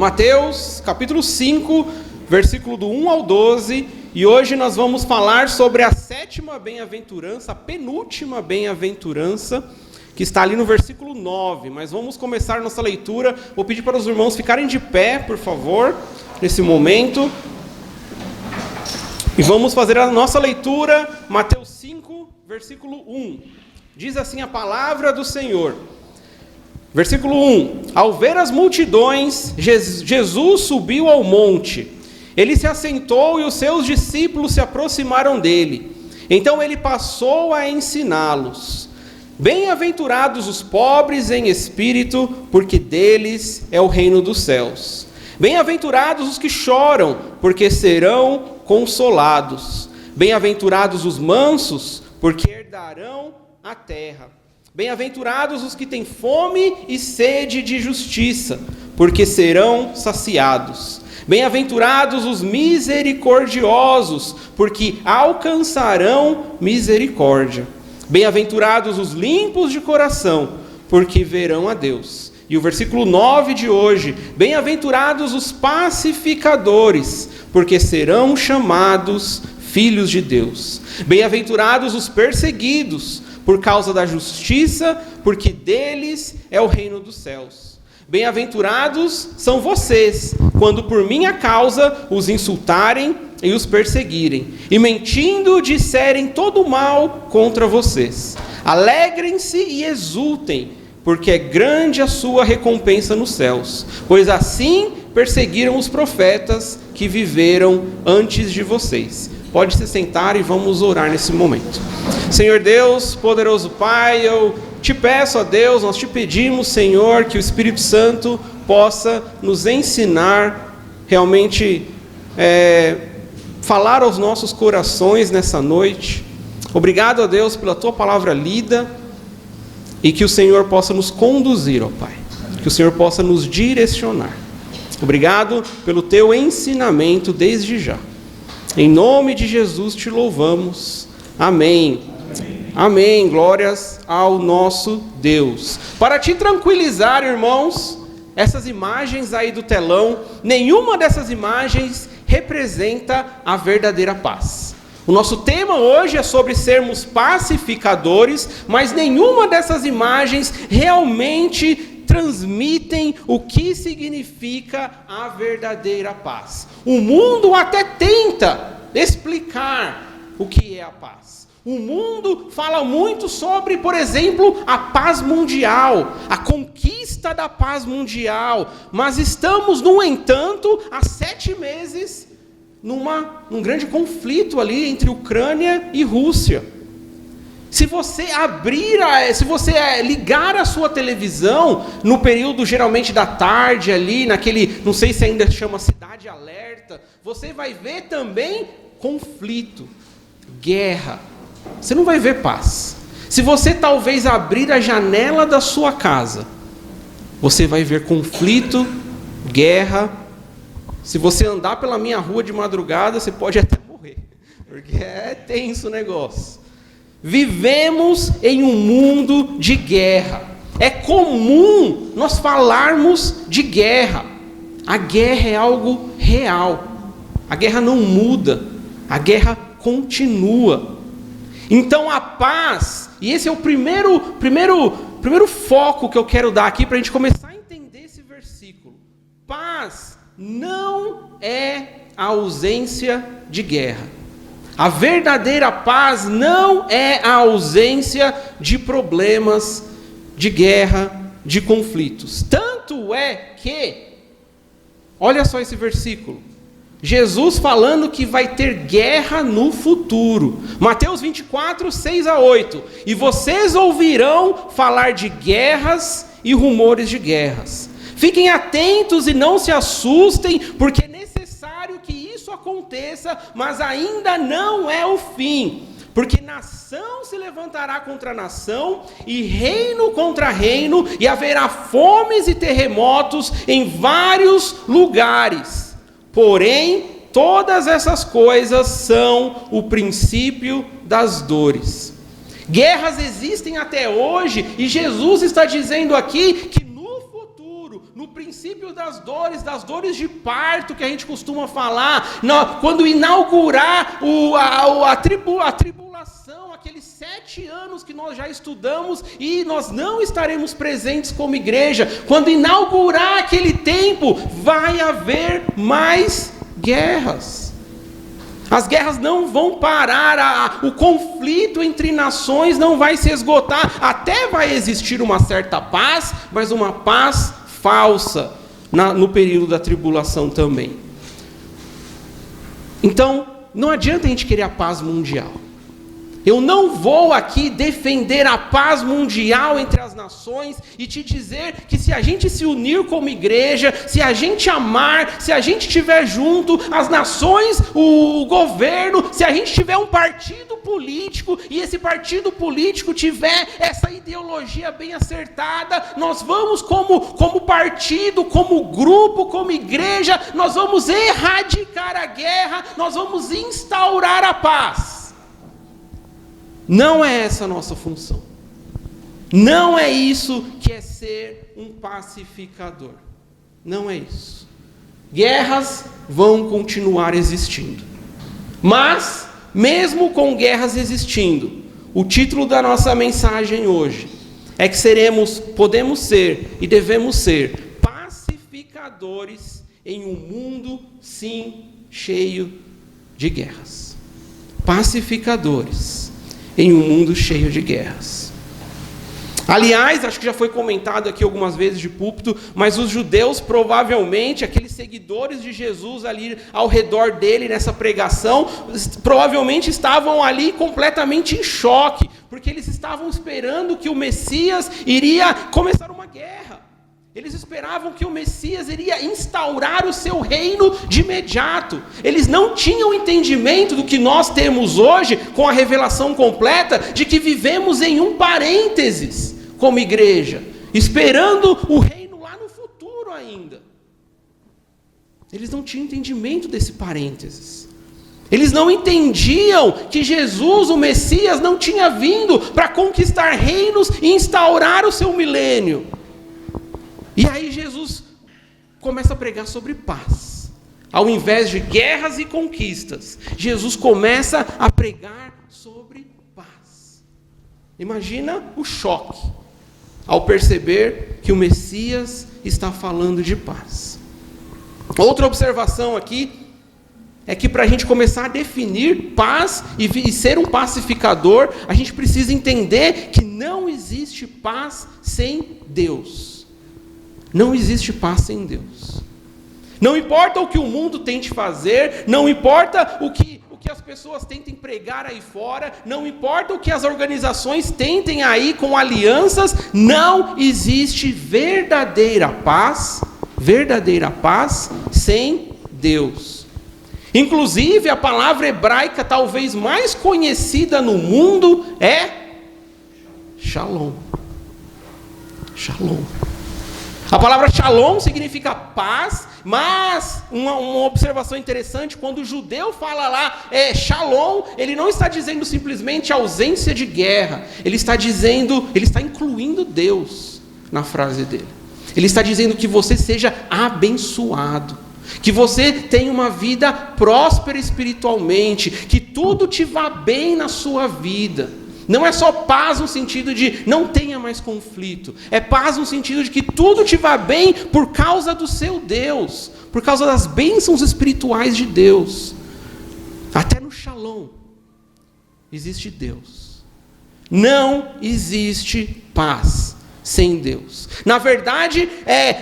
Mateus capítulo 5, versículo do 1 ao 12, e hoje nós vamos falar sobre a sétima bem-aventurança, a penúltima bem-aventurança, que está ali no versículo 9, mas vamos começar nossa leitura. Vou pedir para os irmãos ficarem de pé, por favor, nesse momento, e vamos fazer a nossa leitura, Mateus 5, versículo 1, diz assim a palavra do Senhor. Versículo 1: Ao ver as multidões, Jesus subiu ao monte. Ele se assentou e os seus discípulos se aproximaram dele. Então ele passou a ensiná-los. Bem-aventurados os pobres em espírito, porque deles é o reino dos céus. Bem-aventurados os que choram, porque serão consolados. Bem-aventurados os mansos, porque herdarão a terra. Bem-aventurados os que têm fome e sede de justiça, porque serão saciados. Bem-aventurados os misericordiosos, porque alcançarão misericórdia. Bem-aventurados os limpos de coração, porque verão a Deus. E o versículo 9 de hoje: bem-aventurados os pacificadores, porque serão chamados filhos de Deus. Bem-aventurados os perseguidos por causa da justiça, porque deles é o reino dos céus. Bem-aventurados são vocês, quando por minha causa os insultarem e os perseguirem, e mentindo disserem todo mal contra vocês. Alegrem-se e exultem, porque é grande a sua recompensa nos céus, pois assim perseguiram os profetas que viveram antes de vocês. Pode se sentar e vamos orar nesse momento. Senhor Deus, poderoso Pai, eu te peço, ó Deus, nós te pedimos, Senhor, que o Espírito Santo possa nos ensinar, realmente falar aos nossos corações nessa noite. Obrigado, ó Deus, pela tua palavra lida, e que o Senhor possa nos conduzir, ó Pai, que o Senhor possa nos direcionar. Obrigado pelo teu ensinamento desde já. Em nome de Jesus te louvamos. Amém. Amém. Glórias ao nosso Deus. Para te tranquilizar, irmãos, essas imagens aí do telão, nenhuma dessas imagens representa a verdadeira paz. O nosso tema hoje é sobre sermos pacificadores, mas nenhuma dessas imagens realmente transmitem o que significa a verdadeira paz. O mundo até tenta explicar o que é a paz. O mundo fala muito sobre, por exemplo, a paz mundial, a conquista da paz mundial, mas estamos, no entanto, há 7 meses num grande conflito ali entre Ucrânia e Rússia. Se você ligar a sua televisão no período geralmente da tarde ali, naquele, não sei se ainda chama Cidade Alerta, você vai ver também conflito, guerra. Você não vai ver paz. Se você talvez abrir a janela da sua casa, você vai ver conflito, guerra. Se você andar pela minha rua de madrugada, você pode até morrer, porque é tenso o negócio. Vivemos em um mundo de guerra. É comum nós falarmos de guerra. A guerra é algo real. A guerra não muda. A guerra continua. Então a paz, e esse é o primeiro foco que eu quero dar aqui para a gente começar a entender esse versículo. Paz não é a ausência de guerra. A verdadeira paz não é a ausência de problemas, de guerra, de conflitos. Tanto é que, olha só esse versículo, Jesus falando que vai ter guerra no futuro. Mateus 24, 6 a 8. E vocês ouvirão falar de guerras e rumores de guerras. Fiquem atentos e não se assustem, porque é necessário que isso aconteça, mas ainda não é o fim. Porque nação se levantará contra nação, e reino contra reino, e haverá fomes e terremotos em vários lugares. Porém, todas essas coisas são o princípio das dores. Guerras existem até hoje, e Jesus está dizendo aqui que no princípio das dores de parto que a gente costuma falar, quando inaugurar a tribulação, aqueles 7 anos que nós já estudamos e nós não estaremos presentes como igreja, quando inaugurar aquele tempo, vai haver mais guerras. As guerras não vão parar, o conflito entre nações não vai se esgotar, até vai existir uma certa paz, mas uma paz falsa no período da tribulação também. Então, não adianta a gente querer a paz mundial. Eu não vou aqui defender a paz mundial entre as nações e te dizer que se a gente se unir como igreja, se a gente amar, se a gente estiver junto, as nações, o governo, se a gente tiver um partido político e esse partido político tiver essa ideologia bem acertada, nós vamos como partido, como grupo, como igreja, nós vamos erradicar a guerra, nós vamos instaurar a paz. Não é essa a nossa função. Não é isso que é ser um pacificador. Não é isso. Guerras vão continuar existindo. Mas, mesmo com guerras existindo, o título da nossa mensagem hoje é que podemos ser e devemos ser pacificadores em um mundo, sim, cheio de guerras. Pacificadores em um mundo cheio de guerras. Aliás, acho que já foi comentado aqui algumas vezes de púlpito, mas os judeus provavelmente, aqueles seguidores de Jesus ali ao redor dele nessa pregação, provavelmente estavam ali completamente em choque, porque eles estavam esperando que o Messias iria começar uma guerra. Eles esperavam que o Messias iria instaurar o seu reino de imediato. Eles não tinham entendimento do que nós temos hoje, com a revelação completa, de que vivemos em um parênteses, como igreja, esperando o reino lá no futuro ainda. Eles não tinham entendimento desse parênteses. Eles não entendiam que Jesus, o Messias, não tinha vindo para conquistar reinos e instaurar o seu milênio. E aí Jesus começa a pregar sobre paz. Ao invés de guerras e conquistas, Jesus começa a pregar sobre paz. Imagina o choque ao perceber que o Messias está falando de paz. Outra observação aqui é que para a gente começar a definir paz e ser um pacificador, a gente precisa entender que não existe paz sem Deus. Não existe paz sem Deus. Não importa o que o mundo tente fazer, não importa o que as pessoas tentem pregar aí fora, não importa o que as organizações tentem aí com alianças, não existe verdadeira paz sem Deus. Inclusive, a palavra hebraica talvez mais conhecida no mundo é Shalom. Shalom. A palavra shalom significa paz, mas uma observação interessante, quando o judeu fala lá, shalom, ele não está dizendo simplesmente ausência de guerra, ele está incluindo Deus na frase dele. Ele está dizendo que você seja abençoado, que você tenha uma vida próspera espiritualmente, que tudo te vá bem na sua vida. Não é só paz no sentido de não tenha mais conflito. É paz no sentido de que tudo te vá bem por causa do seu Deus. Por causa das bênçãos espirituais de Deus. Até no Shalom existe Deus. Não existe paz sem Deus. Na verdade,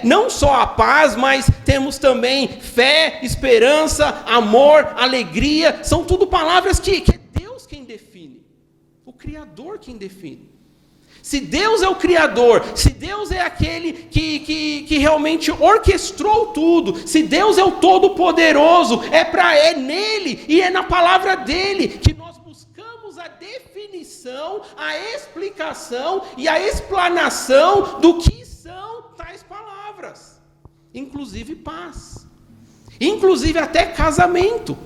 não só a paz, mas temos também fé, esperança, amor, alegria. São tudo palavras que é Deus quem define. O Criador quem define. Se Deus é o Criador, se Deus é aquele que realmente orquestrou tudo, se Deus é o Todo-Poderoso, é nele e é na palavra dele que nós buscamos a definição, a explicação e a explanação do que são tais palavras. Inclusive paz. Inclusive até casamento.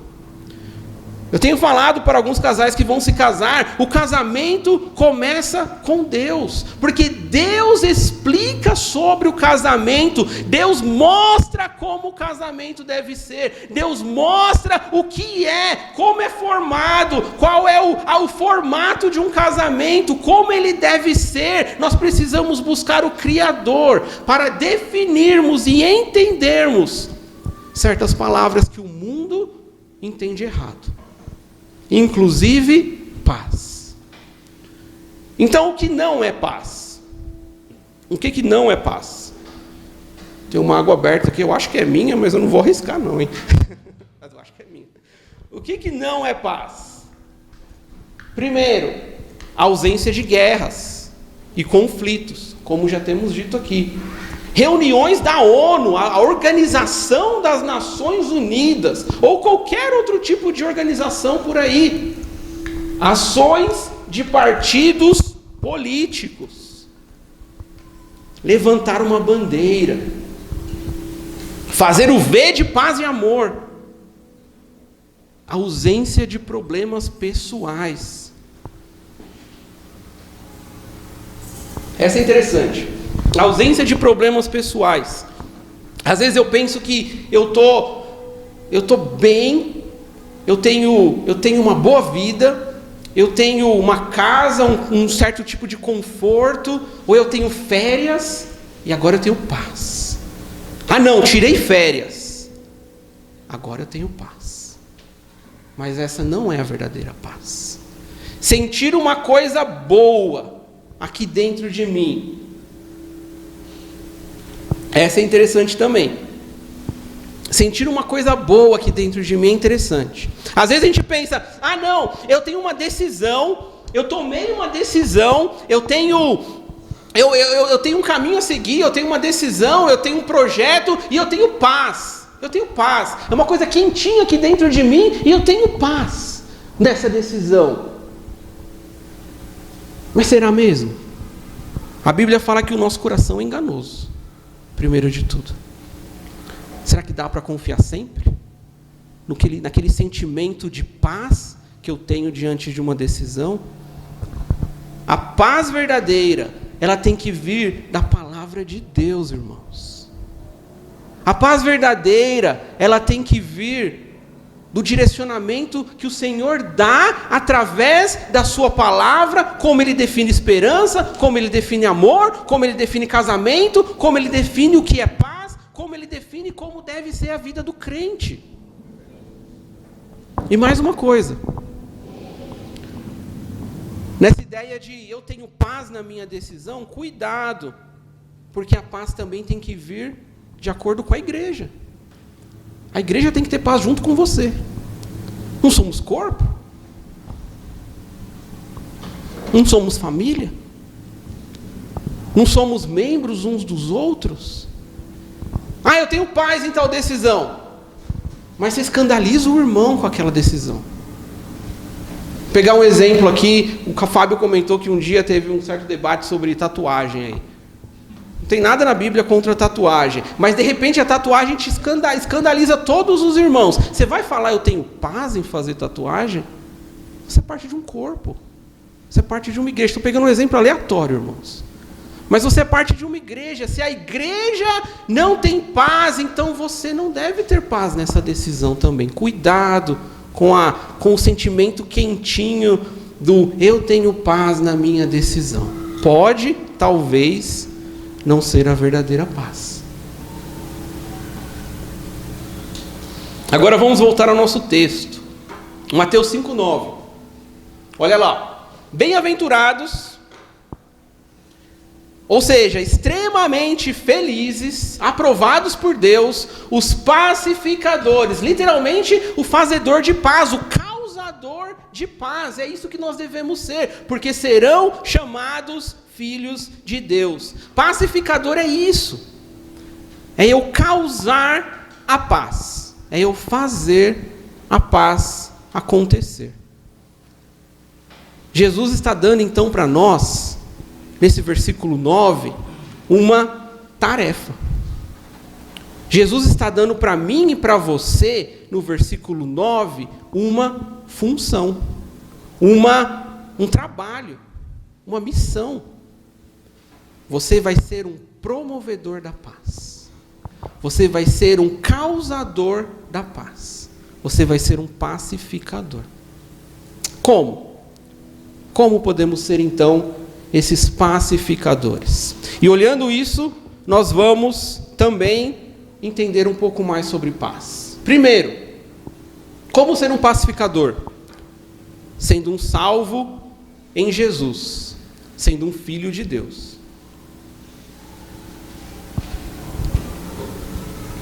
Eu tenho falado para alguns casais que vão se casar, o casamento começa com Deus, porque Deus explica sobre o casamento, Deus mostra como o casamento deve ser, Deus mostra o que é, como é formado, qual é o formato de um casamento, como ele deve ser. Nós precisamos buscar o Criador para definirmos e entendermos certas palavras que o mundo entende errado. Inclusive, paz. Então, o que não é paz? O que não é paz? Tem uma água aberta aqui, eu acho que é minha, mas eu não vou arriscar não, hein? Mas eu acho que é minha. O que não é paz? Primeiro, a ausência de guerras e conflitos, como já temos dito aqui. Reuniões da ONU, a Organização das Nações Unidas, ou qualquer outro tipo de organização por aí. Ações de partidos políticos. Levantar uma bandeira. Fazer o V de paz e amor. A ausência de problemas pessoais. Essa é interessante. A ausência de problemas pessoais. Às vezes eu penso que eu tô bem, eu tenho uma boa vida, eu tenho uma casa, um certo tipo de conforto, ou eu tenho férias e agora eu tenho paz. Ah não, tirei férias, agora eu tenho paz. Mas essa não é a verdadeira paz. Sentir uma coisa boa aqui dentro de mim. Essa é interessante também. Sentir uma coisa boa aqui dentro de mim é interessante. Às vezes a gente pensa, ah não, eu tenho uma decisão, eu tomei uma decisão, eu tenho um caminho a seguir, eu tenho uma decisão, eu tenho um projeto e eu tenho paz. Eu tenho paz. É uma coisa quentinha aqui dentro de mim e eu tenho paz nessa decisão. Mas será mesmo? A Bíblia fala que o nosso coração é enganoso. Primeiro de tudo. Será que dá para confiar sempre? Naquele sentimento de paz que eu tenho diante de uma decisão? A paz verdadeira, ela tem que vir da palavra de Deus, irmãos. A paz verdadeira, ela tem que vir do direcionamento que o Senhor dá através da sua palavra, como Ele define esperança, como Ele define amor, como Ele define casamento, como Ele define o que é paz, como Ele define como deve ser a vida do crente. E mais uma coisa, nessa ideia de eu tenho paz na minha decisão, cuidado, porque a paz também tem que vir de acordo com a igreja. A igreja tem que ter paz junto com você. Não somos corpo? Não somos família? Não somos membros uns dos outros? Ah, eu tenho paz em tal decisão. Mas você escandaliza o irmão com aquela decisão. Vou pegar um exemplo aqui, o Fábio comentou que um dia teve um certo debate sobre tatuagem aí. Não tem nada na Bíblia contra a tatuagem, mas de repente a tatuagem te escandaliza todos os irmãos. Você vai falar, eu tenho paz em fazer tatuagem? Você é parte de um corpo. Você é parte de uma igreja. Estou pegando um exemplo aleatório, irmãos. Mas você é parte de uma igreja. Se a igreja não tem paz, então você não deve ter paz nessa decisão também. Cuidado com o sentimento quentinho do eu tenho paz na minha decisão. Pode, talvez, não ser a verdadeira paz. Agora vamos voltar ao nosso texto. Mateus 5,9. Olha lá. Bem-aventurados, ou seja, extremamente felizes, aprovados por Deus, os pacificadores, literalmente o fazedor de paz, o causador de paz. É isso que nós devemos ser, porque serão chamados filhos de Deus. Pacificador é isso. É eu causar a paz. É eu fazer a paz acontecer. Jesus está dando então para nós, nesse versículo 9, uma tarefa. Jesus está dando para mim e para você, no versículo 9, uma função, um trabalho, uma missão. Você vai ser um promovedor da paz. Você vai ser um causador da paz. Você vai ser um pacificador. Como? Como podemos ser, então, esses pacificadores? E olhando isso, nós vamos também entender um pouco mais sobre paz. Primeiro, como ser um pacificador? Sendo um salvo em Jesus, sendo um filho de Deus.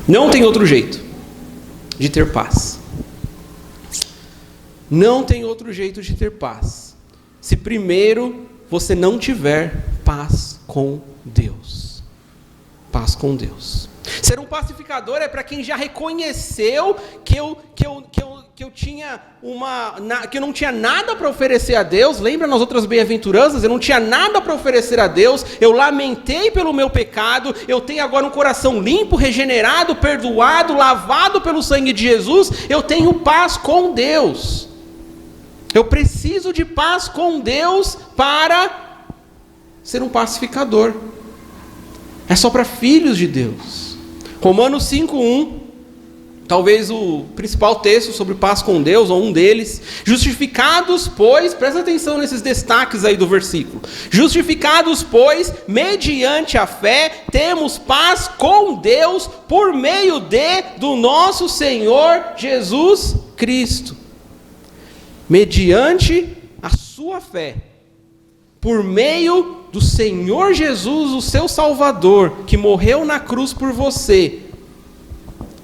Não tem outro jeito de ter paz. Não tem outro jeito de ter paz, se primeiro você não tiver paz com Deus. Paz com Deus. Ser um pacificador é para quem já reconheceu que eu não tinha nada para oferecer a Deus. Lembra nas outras bem-aventuranças? Eu não tinha nada para oferecer a Deus. Eu lamentei pelo meu pecado. Eu tenho agora um coração limpo, regenerado, perdoado, lavado pelo sangue de Jesus. Eu tenho paz com Deus. Eu preciso de paz com Deus para ser um pacificador. É só para filhos de Deus. Romanos 5:1, talvez o principal texto sobre paz com Deus, ou um deles. Justificados, pois, presta atenção nesses destaques aí do versículo. Justificados, pois, mediante a fé, temos paz com Deus por meio do nosso Senhor Jesus Cristo. Mediante a sua fé, por meio do Senhor Jesus, o seu Salvador, que morreu na cruz por você,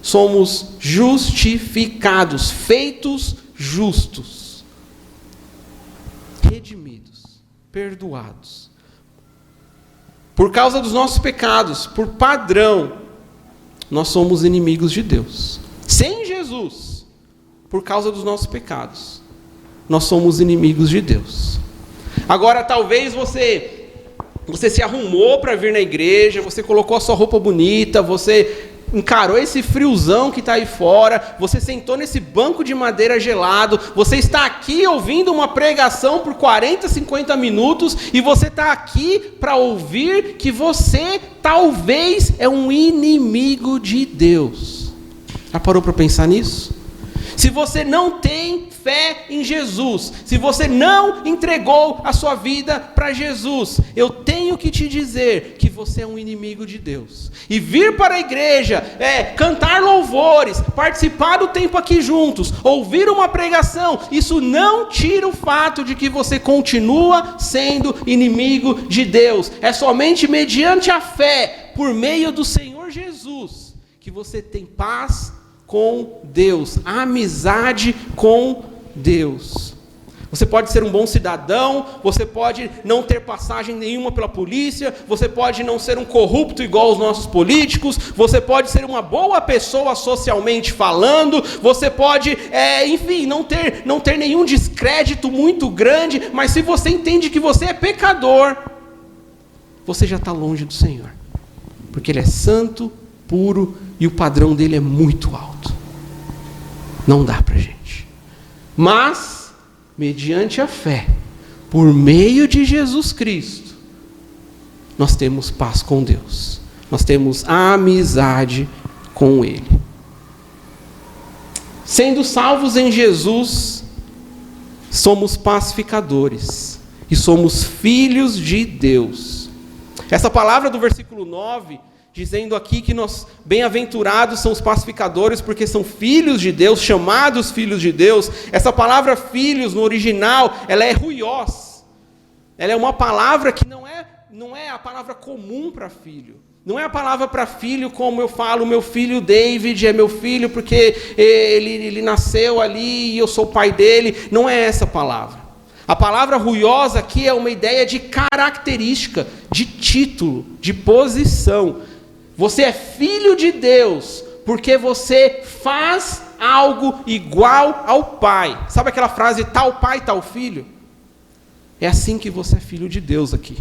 somos justificados, feitos justos, redimidos, perdoados. Por causa dos nossos pecados, por padrão, nós somos inimigos de Deus. Sem Jesus, por causa dos nossos pecados, nós somos inimigos de Deus. Agora, talvez você se arrumou para vir na igreja, você colocou a sua roupa bonita, você encarou esse friozão que está aí fora, você sentou nesse banco de madeira gelado, você está aqui ouvindo uma pregação por 40, 50 minutos, e você está aqui para ouvir que você talvez é um inimigo de Deus. Já parou para pensar nisso? Se você não tem fé em Jesus, se você não entregou a sua vida para Jesus, eu tenho que te dizer que você é um inimigo de Deus. E vir para a igreja, cantar louvores, participar do tempo aqui juntos, ouvir uma pregação, isso não tira o fato de que você continua sendo inimigo de Deus. É somente mediante a fé, por meio do Senhor Jesus, que você tem paz com Deus, amizade com Deus. Você pode ser um bom cidadão, você pode não ter passagem nenhuma pela polícia, você pode não ser um corrupto igual os nossos políticos, você pode ser uma boa pessoa socialmente falando, você pode, enfim, não ter nenhum descrédito muito grande, mas se você entende que você é pecador, você já está longe do Senhor, porque Ele é santo, puro, e o padrão dele é muito alto. Não dá para gente. Mas, mediante a fé, por meio de Jesus Cristo, nós temos paz com Deus. Nós temos amizade com Ele. Sendo salvos em Jesus, somos pacificadores. E somos filhos de Deus. Essa palavra do versículo 9... dizendo aqui que nós, bem-aventurados são os pacificadores, porque são filhos de Deus, chamados filhos de Deus. Essa palavra filhos, no original, ela é ruiós. Ela é uma palavra que não é a palavra comum para filho. Não é a palavra para filho como eu falo, meu filho David é meu filho porque ele nasceu ali e eu sou o pai dele. Não é essa palavra. A palavra ruiosa aqui é uma ideia de característica, de título, de posição. Você é filho de Deus porque você faz algo igual ao Pai. Sabe aquela frase, tal pai, tal filho? É assim que você é filho de Deus aqui.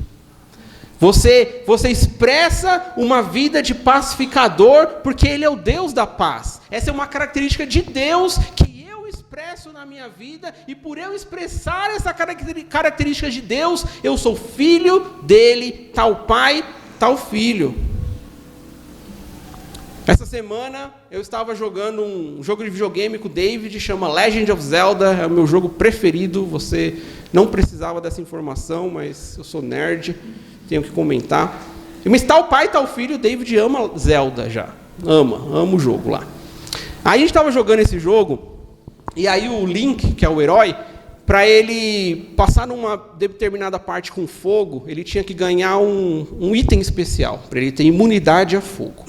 Você expressa uma vida de pacificador porque Ele é o Deus da paz. Essa é uma característica de Deus que eu expresso na minha vida, e por eu expressar essa característica de Deus, eu sou filho dele, tal pai, tal filho. Essa semana eu estava jogando um jogo de videogame com o David, chama Legend of Zelda, é o meu jogo preferido. Você não precisava dessa informação, mas eu sou nerd, tenho que comentar. Mas tal pai, tal filho, o David ama Zelda já. Ama o jogo lá. Aí a gente estava jogando esse jogo, e aí o Link, que é o herói, para ele passar numa determinada parte com fogo, ele tinha que ganhar um item especial, para ele ter imunidade a fogo.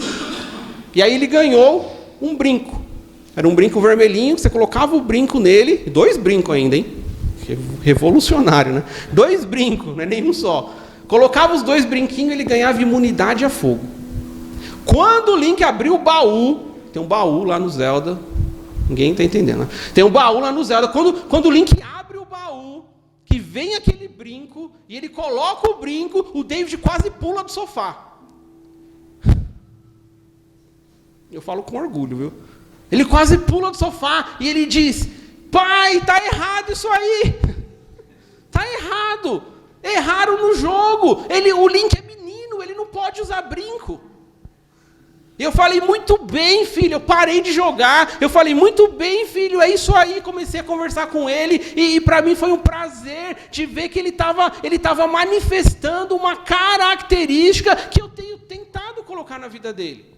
E aí ele ganhou um brinco. Era um brinco vermelhinho, você colocava o brinco nele, 2 brincos ainda, hein? Revolucionário, né? 2 brincos, não é nenhum só. Colocava os 2 brinquinhos, ele ganhava imunidade a fogo. Quando o Link abriu o baú, tem um baú lá no Zelda, ninguém está entendendo, né? Tem um baú lá no Zelda. Quando o Link abre o baú, que vem aquele brinco, e ele coloca o brinco, o David quase pula do sofá. Eu falo com orgulho, viu? Ele quase pula do sofá e ele diz: pai, tá errado isso aí. Tá errado. Erraram no jogo. O Link é menino, ele não pode usar brinco. E eu falei: muito bem, filho. Eu parei de jogar. Eu falei: muito bem, filho, é isso aí. Comecei a conversar com ele. E para mim foi um prazer de ver que ele estava manifestando uma característica que eu tenho tentado colocar na vida dele.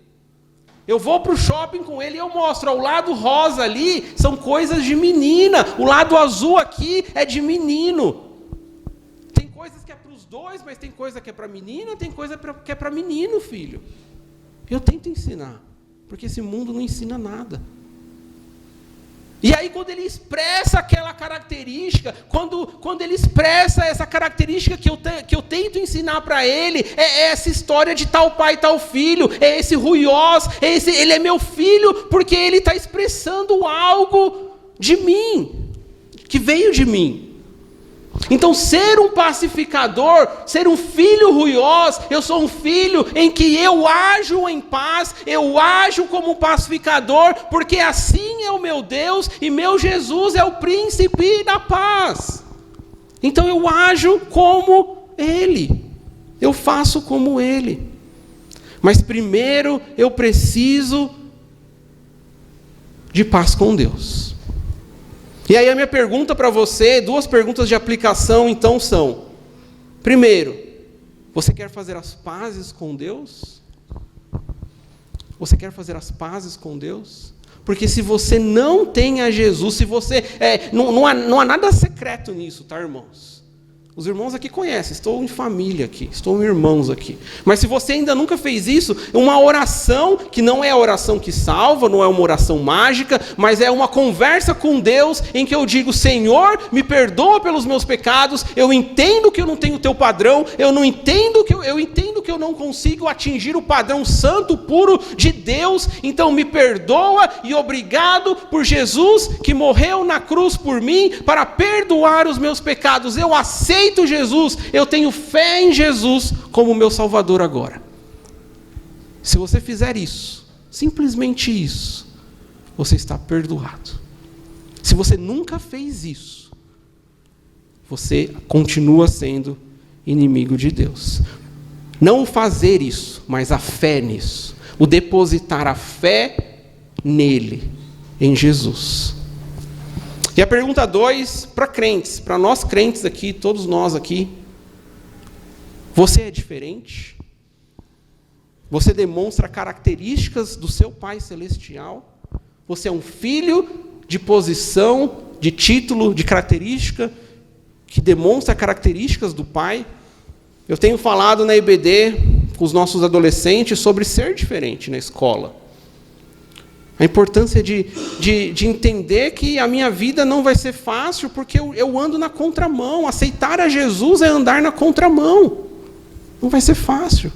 Eu vou para o shopping com ele e eu mostro. O lado rosa ali são coisas de menina. O lado azul aqui é de menino. Tem coisas que é para os dois, mas tem coisa que é para menina, tem coisa que é para menino, filho. Eu tento ensinar, porque esse mundo não ensina nada. E aí quando ele expressa aquela característica, quando ele expressa essa característica que eu tento ensinar para ele, é essa história de tal pai, tal filho, é esse ruiós, ele é meu filho, porque ele está expressando algo de mim, que veio de mim. Então, ser um pacificador, ser um filho ruiós, eu sou um filho em que eu ajo em paz, eu ajo como um pacificador, porque assim é o meu Deus e meu Jesus é o príncipe da paz. Então eu ajo como Ele, eu faço como Ele. Mas primeiro eu preciso de paz com Deus. E aí a minha pergunta para você, 2 perguntas de aplicação então são: primeiro, você quer fazer as pazes com Deus? Você quer fazer as pazes com Deus? Porque se você não tem a Jesus, se você não há nada secreto nisso, tá, irmãos? Os irmãos aqui conhecem, estou em família aqui, estou em irmãos aqui. Mas se você ainda nunca fez isso, uma oração, que não é a oração que salva, não é uma oração mágica, mas é uma conversa com Deus, em que eu digo: Senhor, me perdoa pelos meus pecados, eu entendo que eu não tenho o teu padrão, eu entendo que eu não consigo atingir o padrão santo, puro de Deus, então me perdoa e obrigado por Jesus, que morreu na cruz por mim, para perdoar os meus pecados. Eu aceito Jesus, eu tenho fé em Jesus como meu Salvador agora. Se você fizer isso, simplesmente isso, você está perdoado. Se você nunca fez isso, você continua sendo inimigo de Deus. Não fazer isso, mas a fé nisso, o depositar a fé nele, em Jesus. E a pergunta 2, para crentes, para nós crentes aqui, todos nós aqui: você é diferente? Você demonstra características do seu Pai Celestial? Você é um filho de posição, de título, de característica, que demonstra características do Pai? Eu tenho falado na IBD com os nossos adolescentes sobre ser diferente na escola. A importância de entender que a minha vida não vai ser fácil, porque eu ando na contramão. Aceitar a Jesus é andar na contramão. Não vai ser fácil.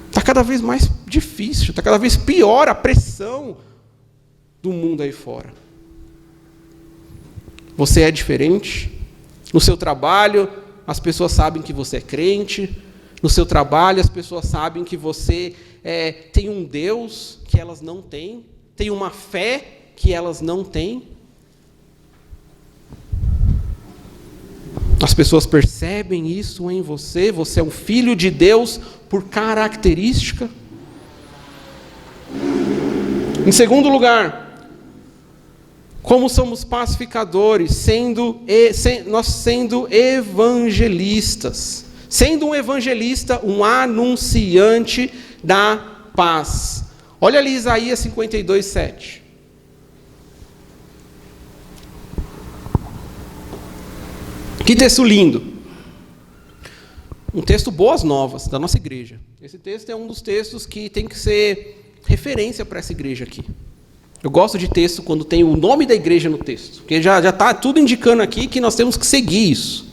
Está cada vez mais difícil, está cada vez pior a pressão do mundo aí fora. Você é diferente. No seu trabalho, as pessoas sabem que você é crente. No seu trabalho, as pessoas sabem que você tem um Deus que elas não têm, tem uma fé que elas não têm. As pessoas percebem isso em você. Você é um filho de Deus por característica. Em segundo lugar, como somos pacificadores, nós sendo evangelistas. Sendo um evangelista, um anunciante da paz. Olha ali Isaías 52:7. Que texto lindo. Um texto boas novas da nossa igreja. Esse texto é um dos textos que tem que ser referência para essa igreja aqui. Eu gosto de texto quando tem o nome da igreja no texto, porque já está tudo indicando aqui que nós temos que seguir isso.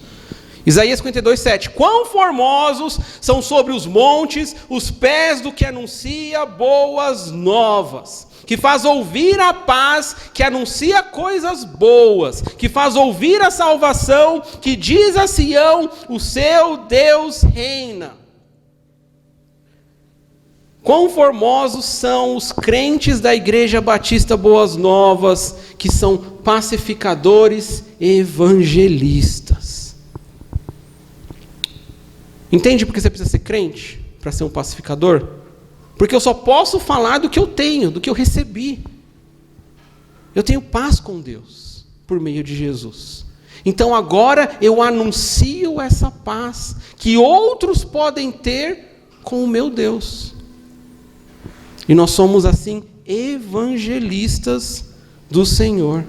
Isaías 52:7. Quão formosos são sobre os montes os pés do que anuncia boas novas, que faz ouvir a paz, que anuncia coisas boas, que faz ouvir a salvação, que diz a Sião, o seu Deus reina. Quão formosos são os crentes da Igreja Batista Boas Novas, que são pacificadores evangelistas. Entende por que você precisa ser crente? Para ser um pacificador? Porque eu só posso falar do que eu tenho, do que eu recebi. Eu tenho paz com Deus, por meio de Jesus. Então agora eu anuncio essa paz, que outros podem ter com o meu Deus. E nós somos assim, evangelistas do Senhor.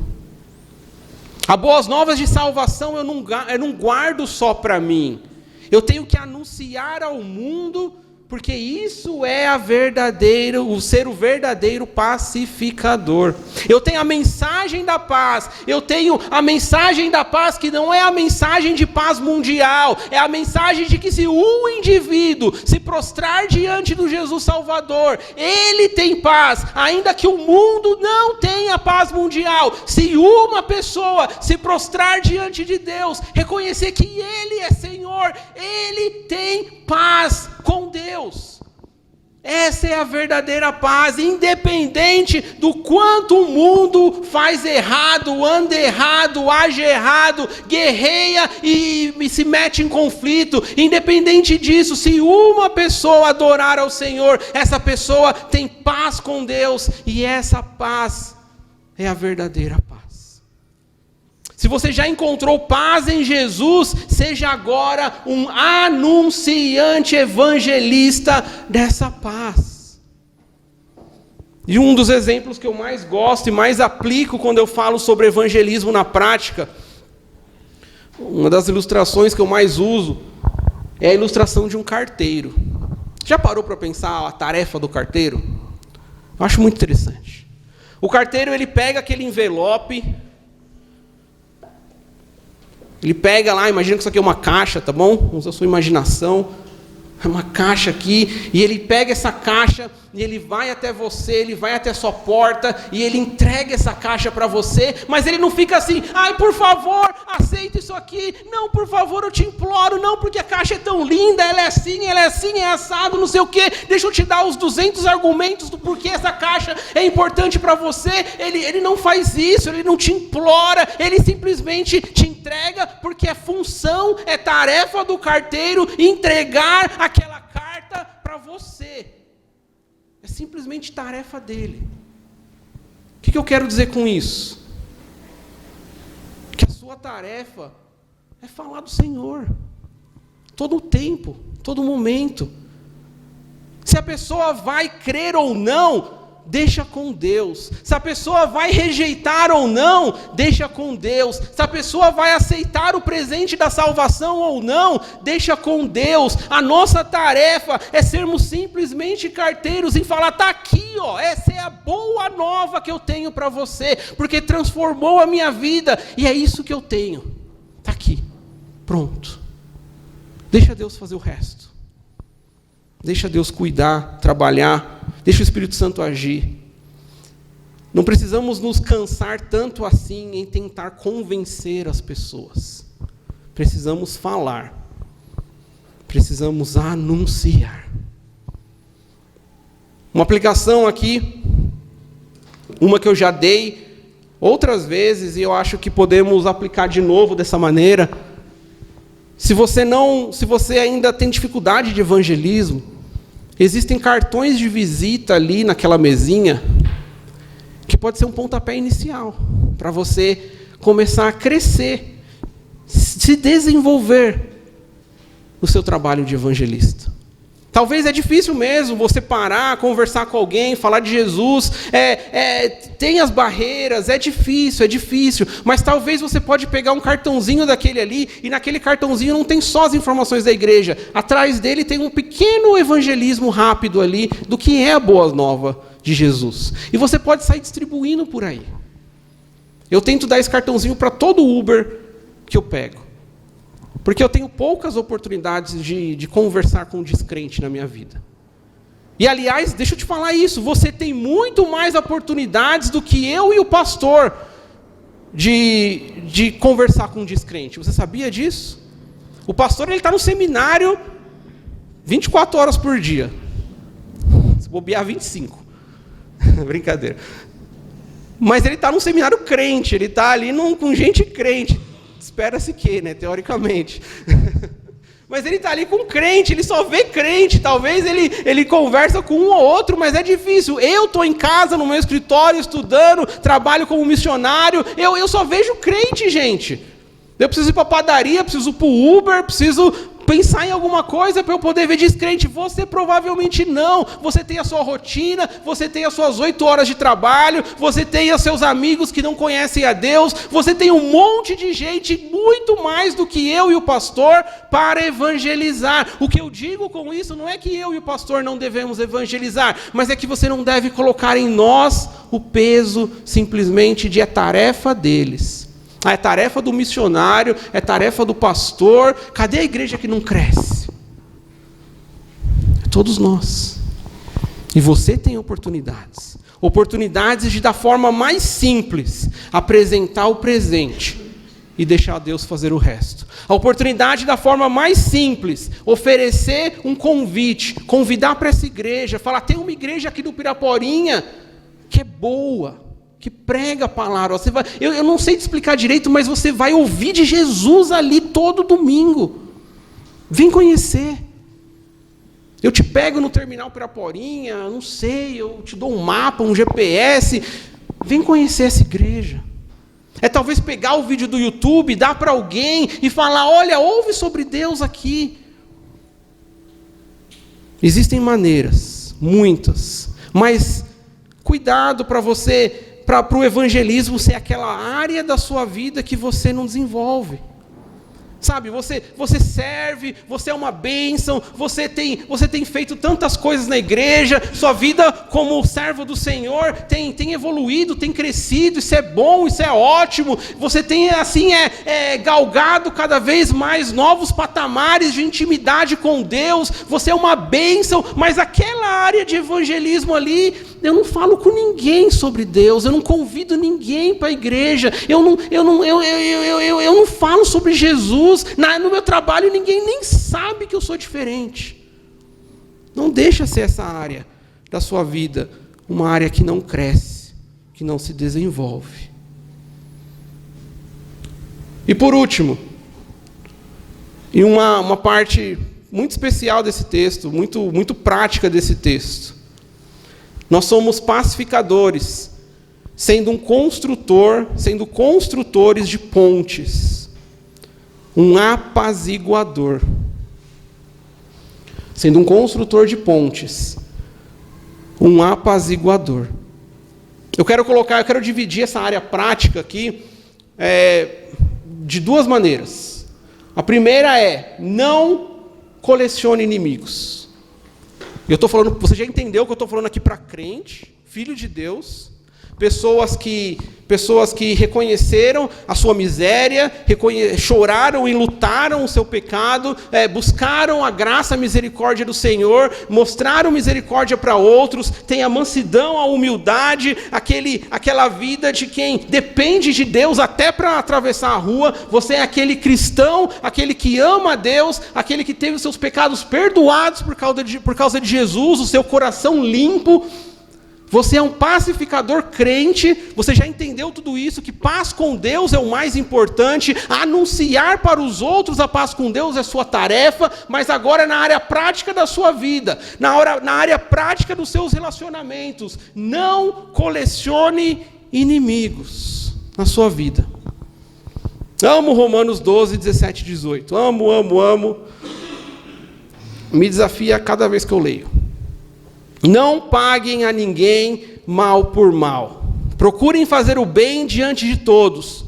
As boas novas de salvação eu não guardo só para mim. Eu tenho que anunciar ao mundo, porque isso é o ser o verdadeiro pacificador. Eu tenho a mensagem da paz. Eu tenho a mensagem da paz que não é a mensagem de paz mundial. É a mensagem de que se um indivíduo se prostrar diante do Jesus Salvador, ele tem paz, ainda que o mundo não tenha paz mundial. Se uma pessoa se prostrar diante de Deus, reconhecer que Ele é Senhor, ele tem paz com Deus. Essa é a verdadeira paz, independente do quanto o mundo faz errado, anda errado, age errado, guerreia e se mete em conflito. Independente disso, se uma pessoa adorar ao Senhor, essa pessoa tem paz com Deus, e essa paz é a verdadeira paz. Se você já encontrou paz em Jesus, seja agora um anunciante evangelista dessa paz. E um dos exemplos que eu mais gosto e mais aplico quando eu falo sobre evangelismo na prática, uma das ilustrações que eu mais uso é a ilustração de um carteiro. Já parou para pensar a tarefa do carteiro? Eu acho muito interessante. O carteiro, ele pega aquele envelope. Ele pega lá, imagina que isso aqui é uma caixa, tá bom? Usa a sua imaginação. É uma caixa aqui, e ele pega essa caixa, e ele vai até você, ele vai até a sua porta, e ele entrega essa caixa para você, mas ele não fica assim, ai, por favor, aceita isso aqui, não, por favor, eu te imploro, não, porque a caixa é tão linda, ela é assim, é assado, não sei o quê, deixa eu te dar os 200 argumentos do porquê essa caixa é importante para você. Ele não faz isso, ele não te implora, ele simplesmente te entrega, porque é função, é tarefa do carteiro entregar aquela carta para você. É simplesmente tarefa dele. O que eu quero dizer com isso? Que a sua tarefa é falar do Senhor. Todo o tempo, todo momento. Se a pessoa vai crer ou não, deixa com Deus. Se a pessoa vai rejeitar ou não, deixa com Deus. Se a pessoa vai aceitar o presente da salvação ou não, deixa com Deus. A nossa tarefa é sermos simplesmente carteiros em falar, tá aqui, ó, essa é a boa nova que eu tenho para você, porque transformou a minha vida, e é isso que eu tenho. Tá aqui, pronto. Deixa Deus fazer o resto. Deixa Deus cuidar, trabalhar, deixa o Espírito Santo agir. Não precisamos nos cansar tanto assim em tentar convencer as pessoas. Precisamos falar. Precisamos anunciar. Uma aplicação aqui, uma que eu já dei outras vezes, e eu acho que podemos aplicar de novo dessa maneira. Se você ainda tem dificuldade de evangelismo, existem cartões de visita ali naquela mesinha, que pode ser um pontapé inicial, para você começar a crescer, se desenvolver no seu trabalho de evangelista. Talvez é difícil mesmo você parar, conversar com alguém, falar de Jesus, tem as barreiras, é difícil, mas talvez você pode pegar um cartãozinho daquele ali, e naquele cartãozinho não tem só as informações da igreja, atrás dele tem um pequeno evangelismo rápido ali, do que é a boa nova de Jesus. E você pode sair distribuindo por aí. Eu tento dar esse cartãozinho para todo Uber que eu pego. Porque eu tenho poucas oportunidades de conversar com um descrente na minha vida. E, aliás, deixa eu te falar isso, você tem muito mais oportunidades do que eu e o pastor de conversar com um descrente. Você sabia disso? O pastor está no seminário 24 horas por dia. Se bobear, 25. Brincadeira. Mas ele está num seminário crente, ele está ali com gente crente. Espera-se que, né, teoricamente. Mas ele está ali com crente, ele só vê crente. Talvez ele conversa com um ou outro, mas é difícil. Eu estou em casa, no meu escritório, estudando, trabalho como missionário. Eu só vejo crente, gente. Eu preciso ir para a padaria, preciso ir para o Uber, preciso pensar em alguma coisa para eu poder ver descrente. Você provavelmente não. Você tem a sua rotina, você tem as suas 8 horas de trabalho, você tem os seus amigos que não conhecem a Deus, você tem um monte de gente, muito mais do que eu e o pastor, para evangelizar. O que eu digo com isso não é que eu e o pastor não devemos evangelizar, mas é que você não deve colocar em nós o peso simplesmente de tarefa deles. É tarefa do missionário, é tarefa do pastor. Cadê a igreja que não cresce? É todos nós. E você tem oportunidades. Oportunidades de, da forma mais simples, apresentar o presente e deixar Deus fazer o resto. A oportunidade da forma mais simples, oferecer um convite, convidar para essa igreja, falar, tem uma igreja aqui do Piraporinha que é boa, que prega a palavra. Você vai, eu não sei te explicar direito, mas você vai ouvir de Jesus ali todo domingo. Vem conhecer. Eu te pego no terminal Piraporinha, não sei, eu te dou um mapa, um GPS. Vem conhecer essa igreja. É talvez pegar o vídeo do YouTube, dar para alguém e falar, olha, ouve sobre Deus aqui. Existem maneiras, muitas, mas cuidado para você... para o evangelismo ser aquela área da sua vida que você não desenvolve. Sabe, você serve, você é uma bênção, você tem feito tantas coisas na igreja, sua vida como servo do Senhor tem evoluído, tem crescido, isso é bom, isso é ótimo, você tem assim, galgado cada vez mais novos patamares de intimidade com Deus, você é uma bênção, mas aquela área de evangelismo ali, eu não falo com ninguém sobre Deus, eu não convido ninguém para a igreja, eu não falo sobre Jesus, no meu trabalho ninguém nem sabe que eu sou diferente. Não deixa ser essa área da sua vida uma área que não cresce, que não se desenvolve. E por último, e uma parte muito especial desse texto, muito prática desse texto, nós somos pacificadores, sendo construtores de pontes, um apaziguador. Sendo um construtor de pontes, um apaziguador. Eu quero dividir essa área prática aqui de duas maneiras. A primeira é, não colecione inimigos. Eu estou falando, você já entendeu que eu estou falando aqui para crente, filho de Deus, Pessoas que reconheceram a sua miséria, choraram e lutaram o seu pecado, buscaram a graça, a misericórdia do Senhor, mostraram misericórdia para outros, têm a mansidão, a humildade, aquela vida de quem depende de Deus até para atravessar a rua. Você é aquele cristão, aquele que ama a Deus, aquele que teve os seus pecados perdoados por causa de Jesus, o seu coração limpo. Você é um pacificador crente, você já entendeu tudo isso, que paz com Deus é o mais importante, anunciar para os outros a paz com Deus é sua tarefa, mas agora na área prática da sua vida, na área prática dos seus relacionamentos, não colecione inimigos na sua vida. Amo Romanos 12, 17 e 18, amo, me desafia cada vez que eu leio. Não paguem a ninguém mal por mal. Procurem fazer o bem diante de todos.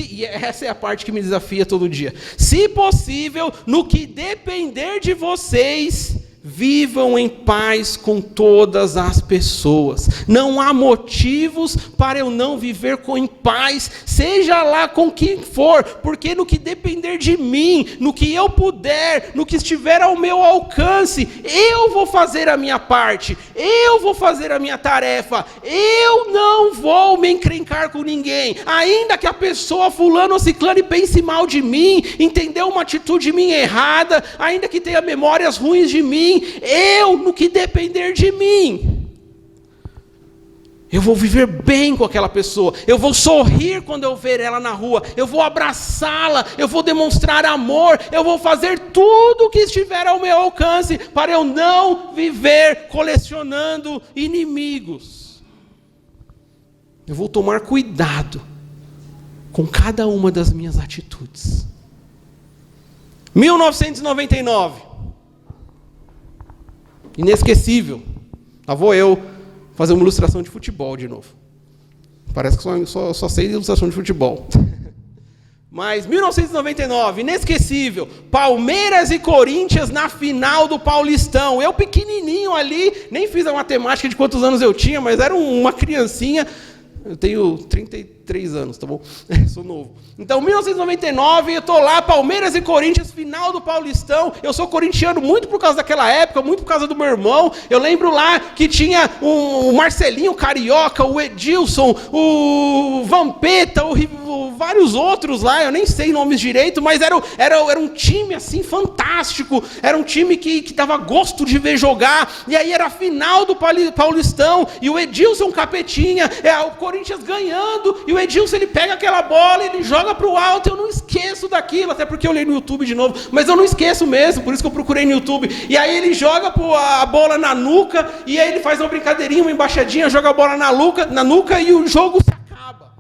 E essa é a parte que me desafia todo dia. Se possível, no que depender de vocês, vivam em paz com todas as pessoas. Não há motivos para eu não viver em paz, seja lá com quem for, porque no que depender de mim, no que eu puder, no que estiver ao meu alcance, eu vou fazer a minha parte, eu vou fazer a minha tarefa, eu não vou me encrencar com ninguém, ainda que a pessoa fulano ou ciclano pense mal de mim, entendeu uma atitude minha errada, ainda que tenha memórias ruins de mim, eu, no que depender de mim, eu vou viver bem com aquela pessoa, eu vou sorrir quando eu ver ela na rua, eu vou abraçá-la, eu vou demonstrar amor, eu vou fazer tudo o que estiver ao meu alcance, para eu não viver colecionando inimigos. Eu vou tomar cuidado com cada uma das minhas atitudes. 1999. Inesquecível. Lá vou eu fazer uma ilustração de futebol de novo. Parece que só sei de ilustração de futebol. Mas 1999, inesquecível. Palmeiras e Corinthians na final do Paulistão. Eu pequenininho ali, nem fiz a matemática de quantos anos eu tinha, mas era uma criancinha. Eu tenho 33 anos, tá bom? Sou novo. Então, 1999, eu estou lá, Palmeiras e Corinthians, final do Paulistão. Eu sou corintiano muito por causa daquela época, muito por causa do meu irmão. Eu lembro lá que tinha o Marcelinho Carioca, o Edilson, o Vampeta, vários outros lá, eu nem sei nomes direito, mas era um time assim fantástico. Era um time que dava gosto de ver jogar. E aí era a final do Paulistão, e o Edilson capetinha, o Corinthians ganhando, e o Edilson ele pega aquela bola, ele joga para o alto. Eu não esqueço daquilo, até porque eu olhei no YouTube de novo, mas eu não esqueço mesmo, por isso que eu procurei no YouTube. E aí ele joga a bola na nuca, e aí ele faz uma brincadeirinha, uma embaixadinha, joga a bola na nuca e o jogo se acaba.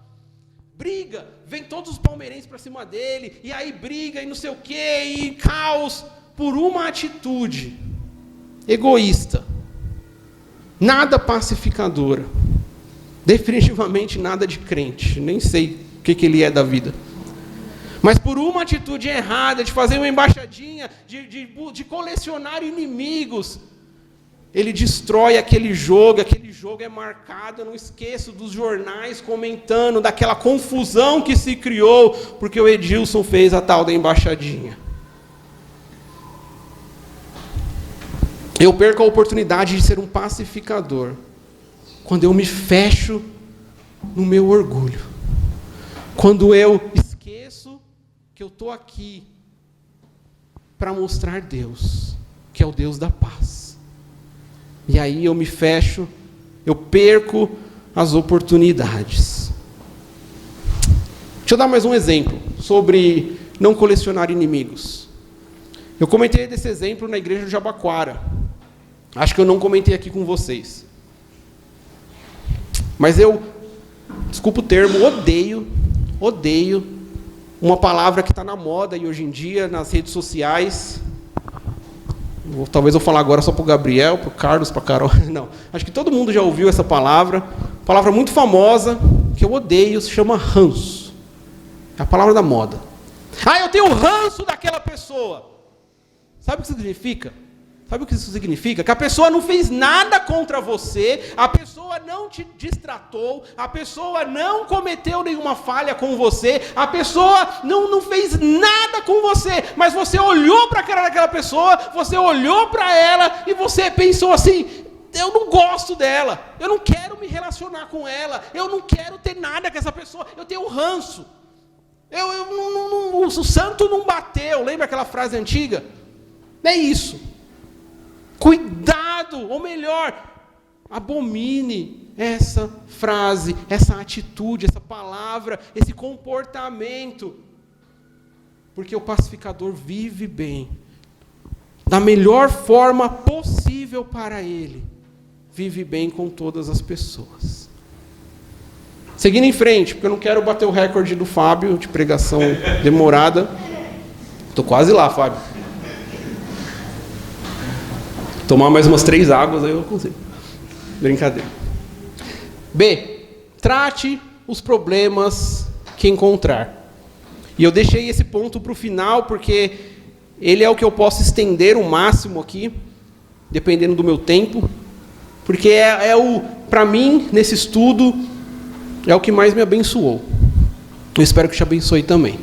Briga, vem todos os palmeirenses para cima dele, e aí briga e não sei o quê, e caos, por uma atitude egoísta, nada pacificadora. Definitivamente nada de crente, nem sei o que ele é da vida. Mas por uma atitude errada, de fazer uma embaixadinha, de colecionar inimigos, ele destrói aquele jogo é marcado, eu não esqueço dos jornais comentando daquela confusão que se criou, porque o Edilson fez a tal da embaixadinha. Eu perco a oportunidade de ser um pacificador quando eu me fecho no meu orgulho, quando eu esqueço que eu estou aqui para mostrar Deus, que é o Deus da paz. E aí eu me fecho, eu perco as oportunidades. Deixa eu dar mais um exemplo sobre não colecionar inimigos. Eu comentei desse exemplo na igreja de Jabaquara. Acho que eu não comentei aqui com vocês. Mas eu, desculpa o termo, odeio uma palavra que está na moda e hoje em dia nas redes sociais. Talvez eu falar agora só para o Gabriel, para o Carlos, para a Carol. Não, acho que todo mundo já ouviu essa palavra muito famosa, que eu odeio, se chama ranço. É a palavra da moda. Eu tenho ranço daquela pessoa. Sabe o que significa? Sabe o que isso significa? Que a pessoa não fez nada contra você, a pessoa não te distratou, a pessoa não cometeu nenhuma falha com você, a pessoa não fez nada com você, mas você olhou para a cara daquela pessoa, você olhou para ela e você pensou assim: eu não gosto dela, eu não quero me relacionar com ela, eu não quero ter nada com essa pessoa, eu tenho ranço. O santo não bateu, lembra aquela frase antiga? É isso. Cuidado, ou melhor, abomine essa frase, essa atitude, essa palavra, esse comportamento. Porque o pacificador vive bem, da melhor forma possível para ele. Vive bem com todas as pessoas. Seguindo em frente, porque eu não quero bater o recorde do Fábio de pregação demorada. Estou quase lá, Fábio. Tomar mais umas 3 águas, aí eu consigo. Brincadeira. B. Trate os problemas que encontrar. E eu deixei esse ponto para o final, porque ele é o que eu posso estender o máximo aqui, dependendo do meu tempo. Porque para mim, nesse estudo, é o que mais me abençoou. Eu espero que te abençoe também.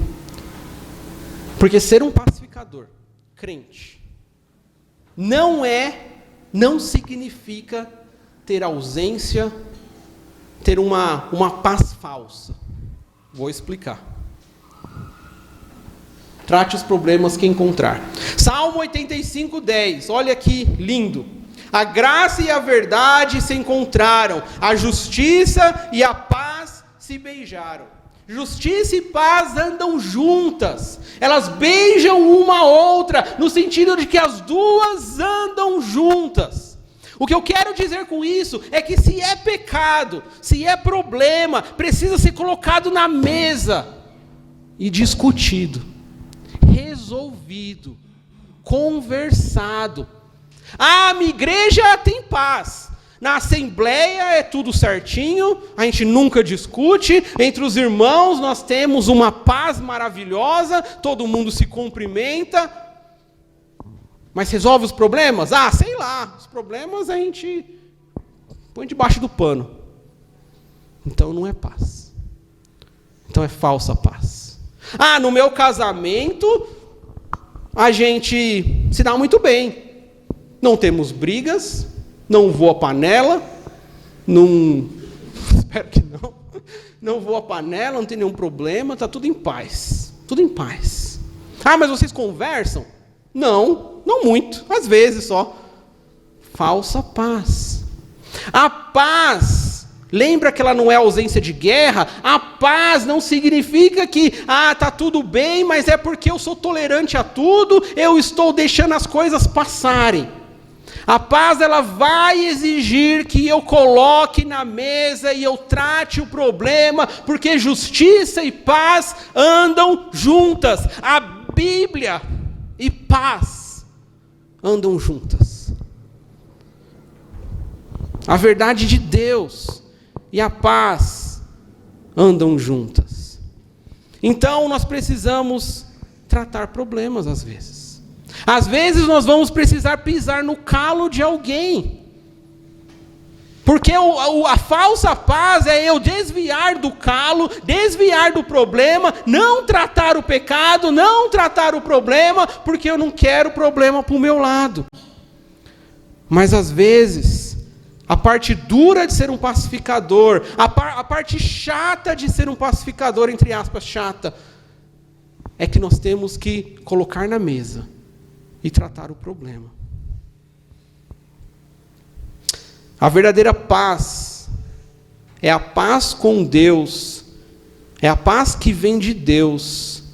Porque ser um pacificador, crente, não significa ter ausência, ter uma paz falsa. Vou explicar. Trate os problemas que encontrar. Salmo 85:10, olha que lindo. A graça e a verdade se encontraram, a justiça e a paz se beijaram. Justiça e paz andam juntas, elas beijam uma a outra, no sentido de que as duas andam juntas. O que eu quero dizer com isso é que se é pecado, se é problema, precisa ser colocado na mesa e discutido, resolvido, conversado. A minha igreja tem paz. Na assembleia é tudo certinho, a gente nunca discute, entre os irmãos nós temos uma paz maravilhosa, todo mundo se cumprimenta, mas resolve os problemas? Sei lá, os problemas a gente põe debaixo do pano. Então não é paz, então é falsa paz. No meu casamento a gente se dá muito bem, não temos brigas, não voa a panela, espero que não voa a panela, não tem nenhum problema, está tudo em paz, tudo em paz. Mas vocês conversam? Não muito, às vezes só. Falsa paz. A paz, lembra que ela não é ausência de guerra? A paz não significa que, tá tudo bem, mas é porque eu sou tolerante a tudo, eu estou deixando as coisas passarem. A paz, ela vai exigir que eu coloque na mesa e eu trate o problema, porque justiça e paz andam juntas. A Bíblia e paz andam juntas. A verdade de Deus e a paz andam juntas. Então, nós precisamos tratar problemas às vezes. Às vezes nós vamos precisar pisar no calo de alguém. Porque a falsa paz é eu desviar do calo, desviar do problema, não tratar o pecado, não tratar o problema, porque eu não quero problema para o meu lado. Mas às vezes, a parte dura de ser um pacificador, a parte chata de ser um pacificador, entre aspas, chata, é que nós temos que colocar na mesa e tratar o problema. A verdadeira paz é a paz com Deus, é a paz que vem de Deus,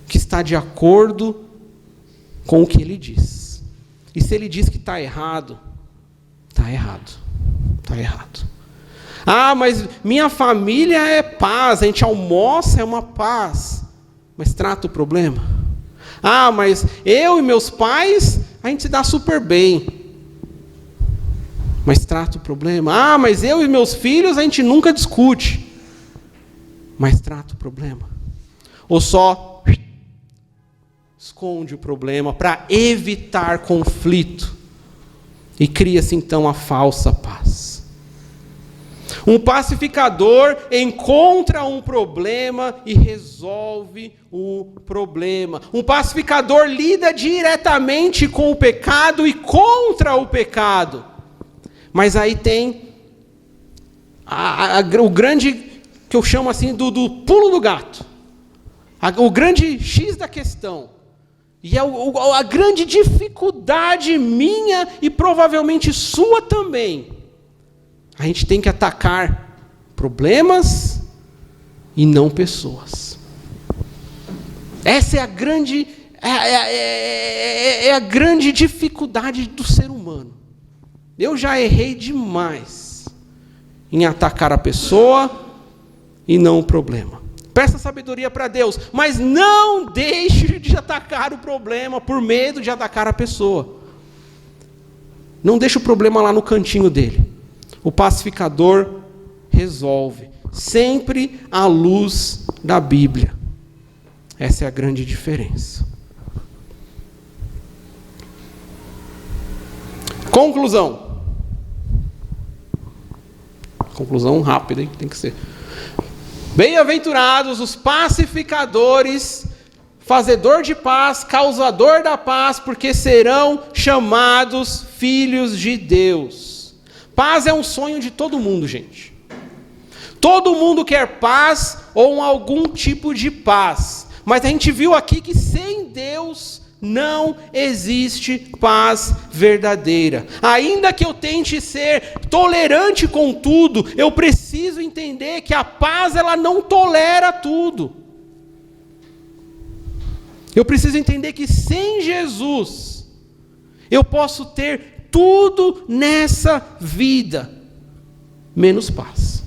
que está de acordo com o que Ele diz. E se Ele diz que está errado, está errado. Está errado. Mas minha família é paz, a gente almoça, é uma paz, mas trata o problema. Mas eu e meus pais, a gente se dá super bem, mas trata o problema. Mas eu e meus filhos, a gente nunca discute, mas trata o problema. Ou só esconde o problema para evitar conflito. E cria-se então a falsa paz. Um pacificador encontra um problema e resolve o problema. Um pacificador lida diretamente com o pecado e contra o pecado. Mas aí tem o grande, que eu chamo assim, do pulo do gato. O grande X da questão. E é a grande dificuldade minha e provavelmente sua também. A gente tem que atacar problemas e não pessoas. Essa é a grande, a grande dificuldade do ser humano. Eu já errei demais em atacar a pessoa e não o problema. Peça sabedoria para Deus, mas não deixe de atacar o problema por medo de atacar a pessoa. Não deixe o problema lá no cantinho dele. O pacificador resolve, sempre à luz da Bíblia. Essa é a grande diferença. Conclusão. Conclusão rápida, hein? Tem que ser. Bem-aventurados os pacificadores, fazedor de paz, causador da paz, porque serão chamados filhos de Deus. Paz é um sonho de todo mundo, gente. Todo mundo quer paz ou algum tipo de paz. Mas a gente viu aqui que sem Deus não existe paz verdadeira. Ainda que eu tente ser tolerante com tudo, eu preciso entender que a paz ela não tolera tudo. Eu preciso entender que sem Jesus eu posso ter tudo nessa vida, menos paz.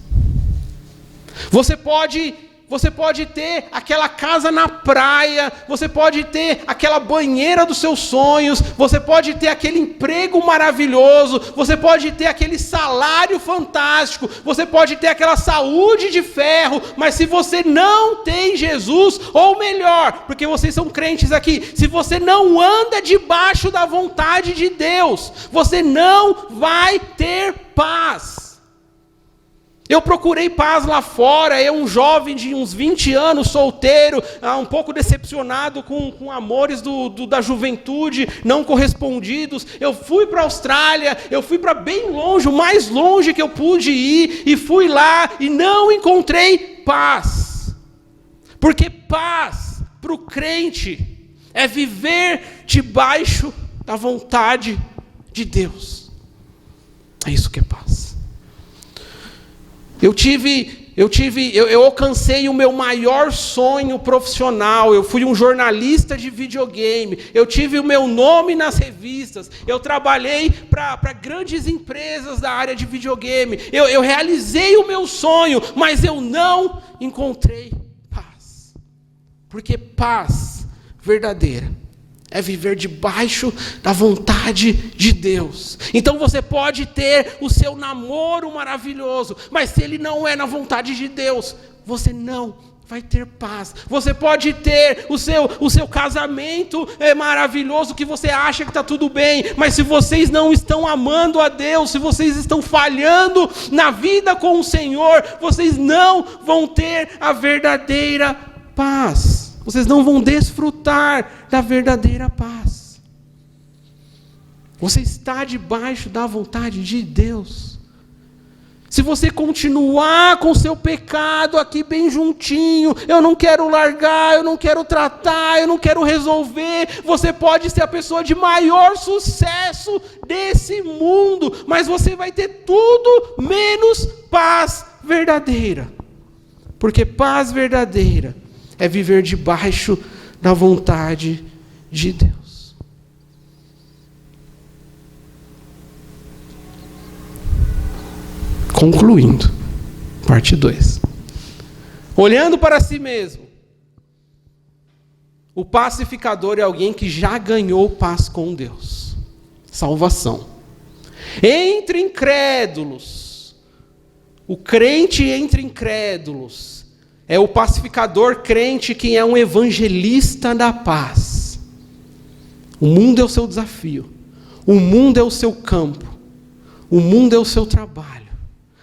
Você pode ter aquela casa na praia, você pode ter aquela banheira dos seus sonhos, você pode ter aquele emprego maravilhoso, você pode ter aquele salário fantástico, você pode ter aquela saúde de ferro, mas se você não tem Jesus, ou melhor, porque vocês são crentes aqui, se você não anda debaixo da vontade de Deus, você não vai ter paz. Eu procurei paz lá fora, eu um jovem de uns 20 anos, solteiro, um pouco decepcionado com amores da juventude, não correspondidos. Eu fui para a Austrália, eu fui para bem longe, o mais longe que eu pude ir, e fui lá e não encontrei paz. Porque paz para o crente é viver debaixo da vontade de Deus. É isso que é paz. Eu alcancei o meu maior sonho profissional. Eu fui um jornalista de videogame. Eu tive o meu nome nas revistas. Eu trabalhei para grandes empresas da área de videogame. Eu realizei o meu sonho, mas eu não encontrei paz. Porque paz verdadeira é viver debaixo da vontade de Deus. Então você pode ter o seu namoro maravilhoso, mas se ele não é na vontade de Deus, você não vai ter paz. Você pode ter o seu casamento maravilhoso, que você acha que está tudo bem, mas se vocês não estão amando a Deus, se vocês estão falhando na vida com o Senhor, vocês não vão ter a verdadeira paz. Vocês não vão desfrutar da verdadeira paz. Você está debaixo da vontade de Deus. Se você continuar com o seu pecado aqui bem juntinho, eu não quero largar, eu não quero tratar, eu não quero resolver, você pode ser a pessoa de maior sucesso desse mundo, mas você vai ter tudo menos paz verdadeira. Porque paz verdadeira é viver debaixo da vontade de Deus. Concluindo, parte 2. Olhando para si mesmo, o pacificador é alguém que já ganhou paz com Deus. Salvação. Entre incrédulos, o crente entre incrédulos, é o pacificador crente que é um evangelista da paz. O mundo é o seu desafio. O mundo é o seu campo. O mundo é o seu trabalho.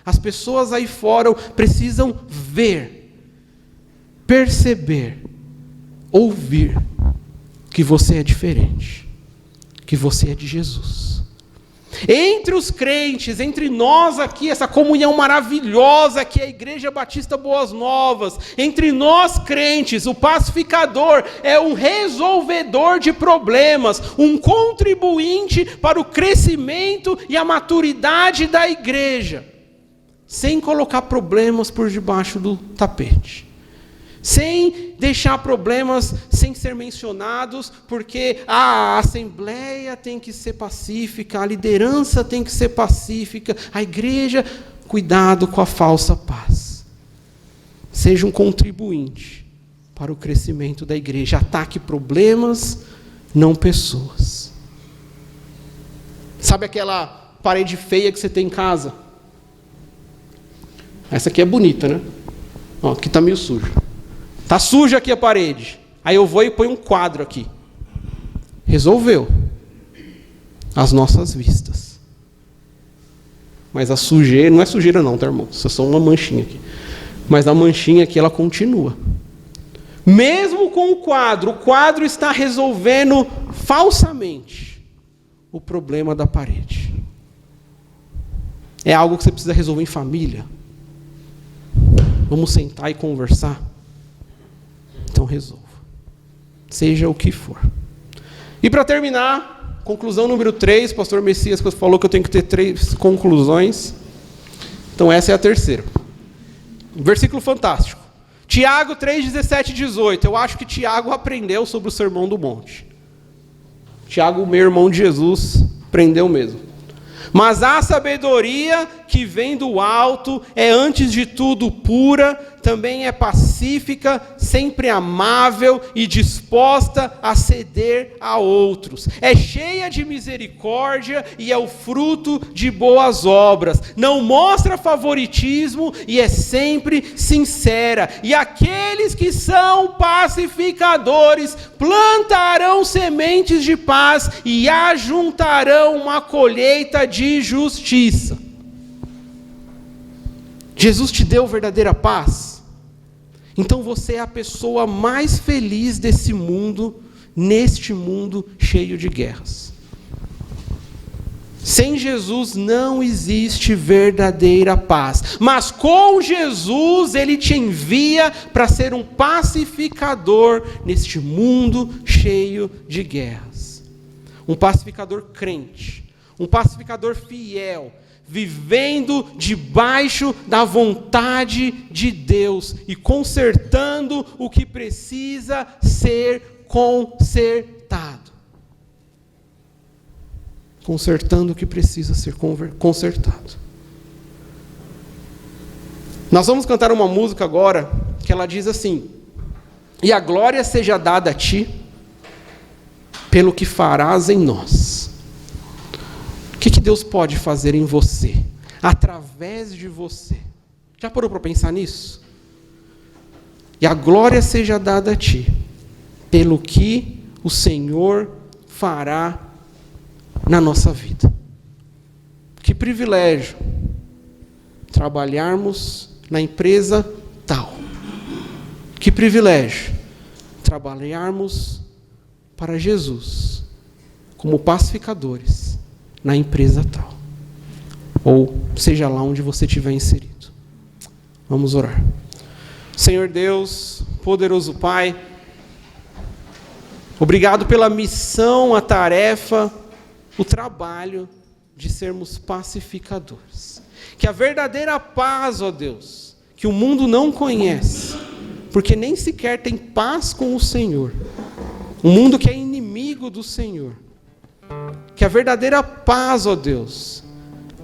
As pessoas aí fora precisam ver, perceber, ouvir que você é diferente, que você é de Jesus. Entre os crentes, entre nós aqui, essa comunhão maravilhosa que é a Igreja Batista Boas Novas, entre nós crentes, o pacificador é um resolvedor de problemas, um contribuinte para o crescimento e a maturidade da igreja, sem colocar problemas por debaixo do tapete. Sem deixar problemas sem ser mencionados, porque a assembleia tem que ser pacífica, a liderança tem que ser pacífica, a igreja, cuidado com a falsa paz. Seja um contribuinte para o crescimento da igreja. Ataque problemas, não pessoas. Sabe aquela parede feia que você tem em casa? Essa aqui é bonita, né? Ó, aqui está meio sujo. Está suja aqui a parede. Aí eu vou e ponho um quadro aqui. Resolveu. Às nossas vistas. Mas a sujeira, não é sujeira não, tá, irmão? Isso é só uma manchinha aqui. Mas a manchinha aqui, ela continua. Mesmo com o quadro está resolvendo falsamente o problema da parede. É algo que você precisa resolver em família. Vamos sentar e conversar? Então resolva. Seja o que for. E para terminar, conclusão número 3, o pastor Messias falou que eu tenho que ter 3 conclusões. Então essa é a terceira. Versículo fantástico. Tiago 3, 17 e 18. Eu acho que Tiago aprendeu sobre o Sermão do Monte. Tiago, meu irmão de Jesus, aprendeu mesmo. Mas a sabedoria que vem do alto é antes de tudo pura, também é pacífica, sempre amável e disposta a ceder a outros. É cheia de misericórdia e é o fruto de boas obras. Não mostra favoritismo e é sempre sincera. E aqueles que são pacificadores plantarão sementes de paz e ajuntarão uma colheita de justiça. Jesus te deu verdadeira paz? Então você é a pessoa mais feliz desse mundo, neste mundo cheio de guerras. Sem Jesus não existe verdadeira paz. Mas com Jesus, Ele te envia para ser um pacificador neste mundo cheio de guerras. Um pacificador crente, um pacificador fiel, vivendo debaixo da vontade de Deus e consertando o que precisa ser consertado. Consertando o que precisa ser consertado. Nós vamos cantar uma música agora que ela diz assim: e a glória seja dada a ti pelo que farás em nós. O que Deus pode fazer em você, através de você? Já parou para pensar nisso? E a glória seja dada a ti, pelo que o Senhor fará na nossa vida. Que privilégio trabalharmos na empresa tal. Que privilégio trabalharmos para Jesus, como pacificadores, na empresa tal, ou seja lá onde você estiver inserido. Vamos orar. Senhor Deus, poderoso Pai, obrigado pela missão, a tarefa, o trabalho de sermos pacificadores. Que a verdadeira paz, ó Deus, que o mundo não conhece, porque nem sequer tem paz com o Senhor, um mundo que é inimigo do Senhor, que a verdadeira paz, ó Deus,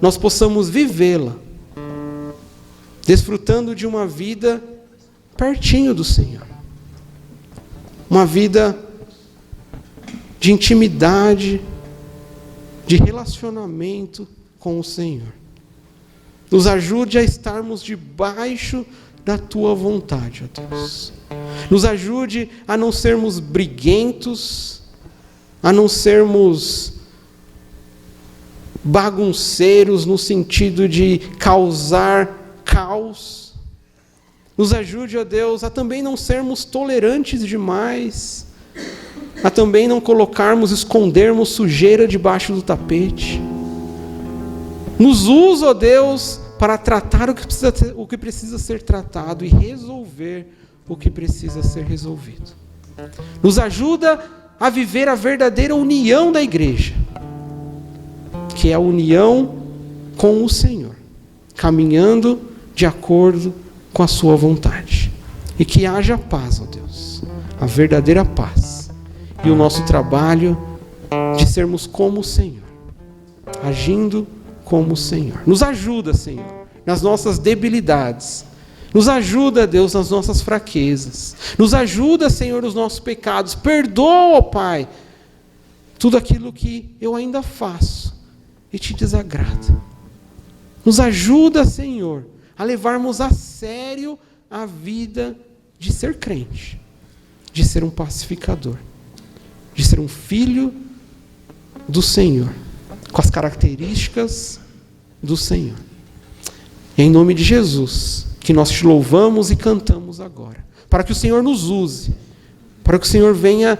nós possamos vivê-la, desfrutando de uma vida pertinho do Senhor. Uma vida de intimidade, de relacionamento com o Senhor. Nos ajude a estarmos debaixo da Tua vontade, ó Deus. Nos ajude a não sermos briguentos, a não sermos bagunceiros no sentido de causar caos. Nos ajude, ó Deus, a também não sermos tolerantes demais, a também não escondermos sujeira debaixo do tapete. Nos usa, ó Deus, para tratar o que precisa ser tratado e resolver o que precisa ser resolvido. Nos ajuda a viver a verdadeira união da igreja, que é a união com o Senhor, caminhando de acordo com a sua vontade. E que haja paz, ó Deus, a verdadeira paz. E o nosso trabalho de sermos como o Senhor, agindo como o Senhor. Nos ajuda, Senhor, nas nossas debilidades. Nos ajuda, Deus, nas nossas fraquezas. Nos ajuda, Senhor, nos nossos pecados. Perdoa, ó Pai, tudo aquilo que eu ainda faço e te desagrada. Nos ajuda, Senhor, a levarmos a sério a vida de ser crente, de ser um pacificador, de ser um filho do Senhor, com as características do Senhor. Em nome de Jesus, que nós te louvamos e cantamos agora, para que o Senhor nos use, para que o Senhor venha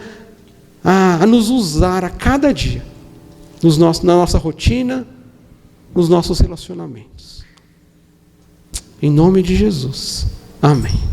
a nos usar a cada dia, na nossa rotina, nos nossos relacionamentos. Em nome de Jesus. Amém.